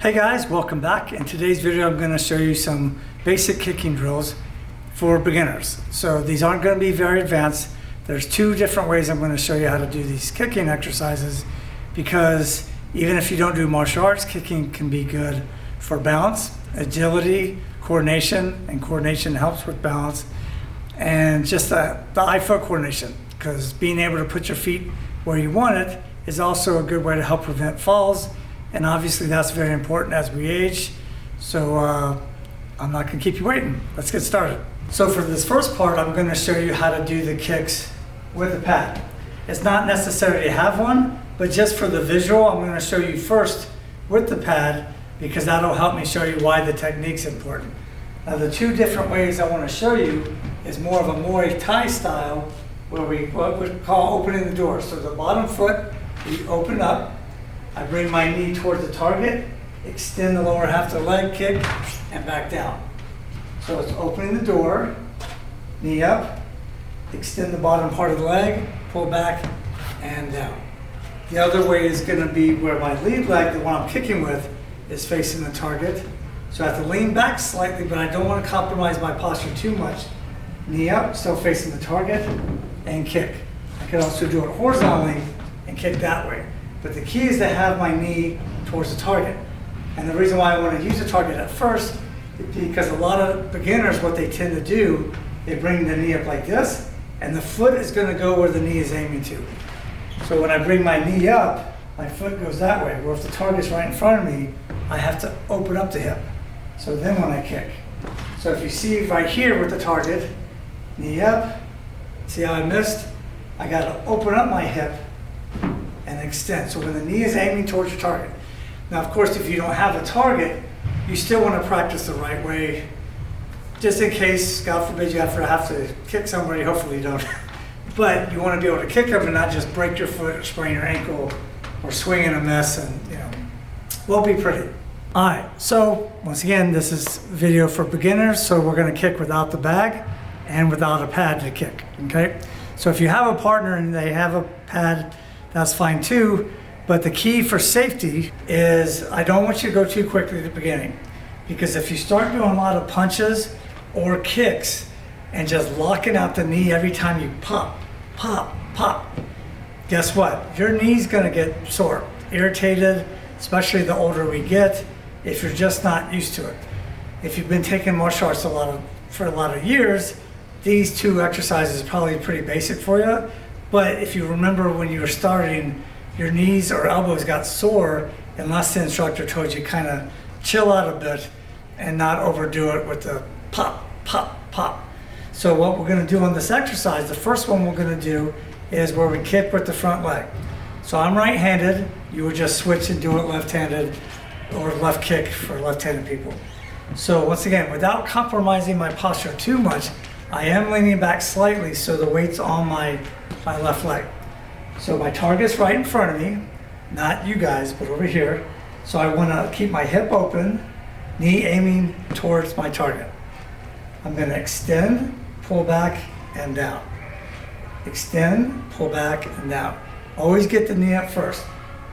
Hey guys, welcome back. In today's video, I'm going to show you some basic kicking drills for beginners. So these aren't going to be very advanced. There's two different ways I'm going to show you how to do these kicking exercises, because even if you don't do martial arts, kicking can be good for balance, agility, coordination, and coordination helps with balance, and just the eye-foot coordination, because being able to put your feet where you want it is also a good way to help prevent falls. And obviously that's very important as we age. So I'm not gonna keep you waiting. Let's get started. So for this first part, I'm gonna show you how to do the kicks with a pad. It's not necessary to have one, but just for the visual, I'm gonna show you first with the pad, because that'll help me show you why the technique's important. Now the two different ways I wanna show you is more of a Muay Thai style, where what we call opening the door. So the bottom foot, we open up, I bring my knee towards the target, extend the lower half of the leg, kick, and back down. So it's opening the door, knee up, extend the bottom part of the leg, pull back, and down. The other way is gonna be where my lead leg, the one I'm kicking with, is facing the target. So I have to lean back slightly, but I don't wanna compromise my posture too much. Knee up, still facing the target, and kick. I can also do it horizontally and kick that way. But the key is to have my knee towards the target. And the reason why I want to use the target at first is because a lot of beginners, what they tend to do, they bring the knee up like this, and the foot is going to go where the knee is aiming to. So when I bring my knee up, my foot goes that way. Where if the target's right in front of me, I have to open up the hip. So then when I kick. So if you see right here with the target, knee up, see how I missed? I got to open up my hip and extend. So when the knee is aiming towards your target. Now, of course, if you don't have a target, you still want to practice the right way, just in case, God forbid, you have to kick somebody. Hopefully you don't. But you want to be able to kick them and not just break your foot or sprain your ankle or swing in a mess, and won't be pretty. All right, so once again, this is video for beginners, so we're going to kick without the bag and without a pad to kick, okay? So if you have a partner and they have a pad, that's fine too, but the key for safety is I don't want you to go too quickly at the beginning, because if you start doing a lot of punches or kicks and just locking out the knee every time you pop, pop, pop, guess what? Your knee's gonna get sore, irritated, especially the older we get, if you're just not used to it. If you've been taking martial arts for a lot of years, these two exercises are probably pretty basic for you. But if you remember when you were starting, your knees or elbows got sore unless the instructor told you kind of chill out a bit and not overdo it with the pop, pop, pop. So what we're gonna do on this exercise, the first one we're gonna do is where we kick with the front leg. So I'm right-handed, you would just switch and do it left-handed, or left kick for left-handed people. So once again, without compromising my posture too much, I am leaning back slightly so the weight's on my left leg. So my target's right in front of me, not you guys, but over here. So I want to keep my hip open, knee aiming towards my target. I'm going to extend, pull back, and down. Extend, pull back, and down. Always get the knee up first.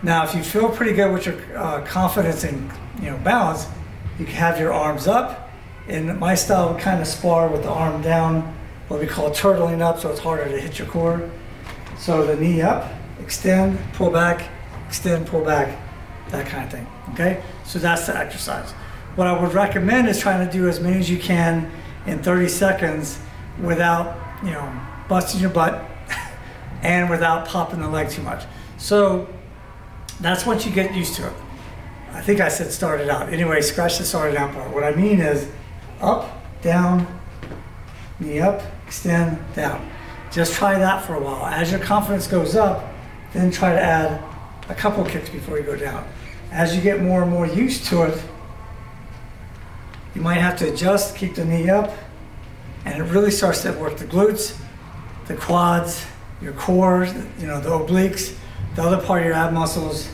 Now, if you feel pretty good with your confidence and balance, you can have your arms up. In my style, we kind of spar with the arm down, what we call turtling up, so it's harder to hit your core. So the knee up, extend, pull back, that kind of thing, okay? So that's the exercise. What I would recommend is trying to do as many as you can in 30 seconds without, busting your butt and without popping the leg too much. So that's once you get used to it. I think I said started out. Anyway, scratch the started out part. What I mean is up, down, knee up, extend, down. Just try that for a while. As your confidence goes up, then try to add a couple kicks before you go down. As you get more and more used to it, you might have to adjust, keep the knee up, and it really starts to work the glutes, the quads, your core, the obliques, the other part of your ab muscles.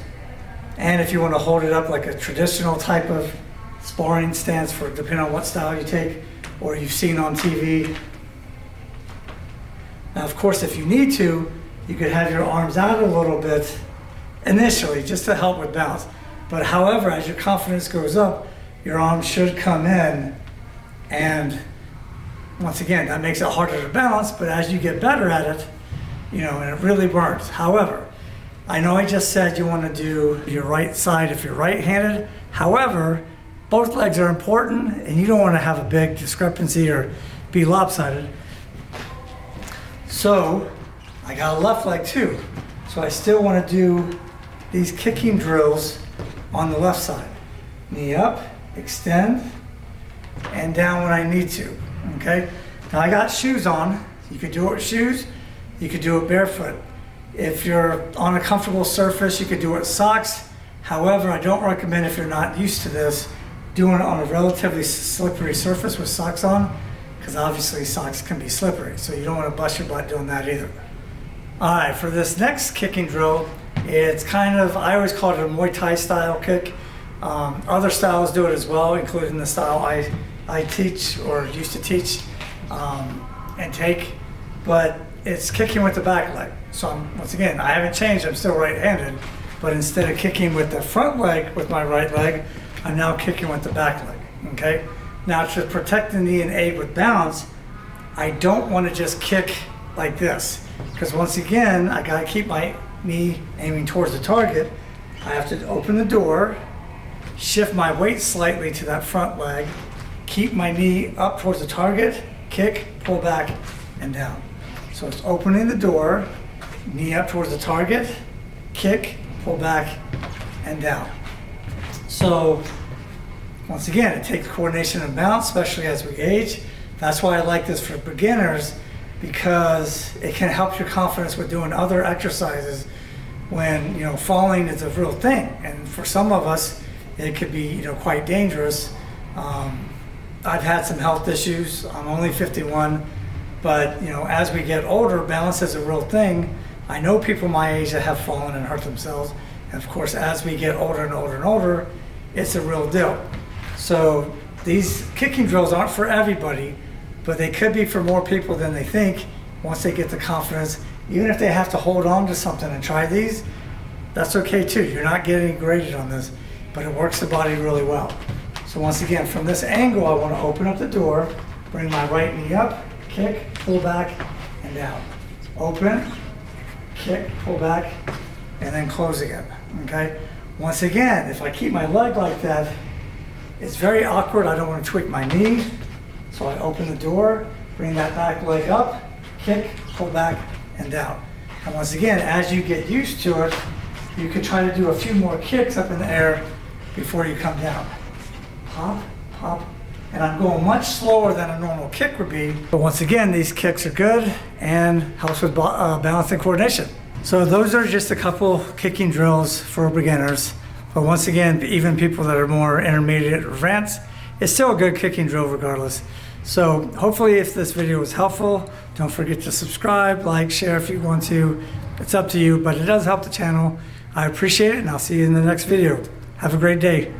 And if you want to hold it up like a traditional type of sparring stance, for depending on what style you take or you've seen on TV. Now, of course, if you need to, you could have your arms out a little bit initially, just to help with balance. But however, as your confidence goes up, your arm should come in, and once again, that makes it harder to balance, but as you get better at it, and it really burns. However, I know I just said you want to do your right side if you're right-handed. However, both legs are important, and you don't want to have a big discrepancy or be lopsided. So I got a left leg too. So I still want to do these kicking drills on the left side. Knee up, extend, and down when I need to, okay? Now I got shoes on. You could do it with shoes, you could do it barefoot. If you're on a comfortable surface, you could do it with socks. However, I don't recommend, if you're not used to this, doing it on a relatively slippery surface with socks on, because obviously socks can be slippery, so you don't want to bust your butt doing that either. All right, for this next kicking drill, it's kind of, I always call it a Muay Thai style kick. Other styles do it as well, including the style I teach or used to teach and take, but it's kicking with the back leg. So once again, I haven't changed, I'm still right-handed, but instead of kicking with the front leg with my right leg, I'm now kicking with the back leg, okay? Now to protect the knee and aid with balance, I don't want to just kick like this, because once again, I gotta keep my knee aiming towards the target. I have to open the door, shift my weight slightly to that front leg, keep my knee up towards the target, kick, pull back, and down. So it's opening the door, knee up towards the target, kick, pull back, and down. So once again, it takes coordination and balance, especially as we age. That's why I like this for beginners, because it can help your confidence with doing other exercises when falling is a real thing, and for some of us it could be quite dangerous. I've had some health issues. I'm only 51, but as we get older, balance is a real thing. I know people my age that have fallen and hurt themselves, and of course as we get older and older and older, it's a real deal. So these kicking drills aren't for everybody, but they could be for more people than they think once they get the confidence. Even if they have to hold on to something and try these, that's okay too. You're not getting graded on this, but it works the body really well. So once again, from this angle, I want to open up the door, bring my right knee up, kick, pull back, and down. Open, kick, pull back, and then close again, okay? Once again, if I keep my leg like that, it's very awkward. I don't want to tweak my knee. So I open the door, bring that back leg up, kick, pull back, and down. And once again, as you get used to it, you can try to do a few more kicks up in the air before you come down. Pop, pop, and I'm going much slower than a normal kick would be. But once again, these kicks are good and helps with balance and coordination. So those are just a couple kicking drills for beginners. But once again, even people that are more intermediate or advanced, it's still a good kicking drill regardless. So hopefully if this video was helpful, don't forget to subscribe, like, share if you want to. It's up to you, but it does help the channel. I appreciate it, and I'll see you in the next video. Have a great day.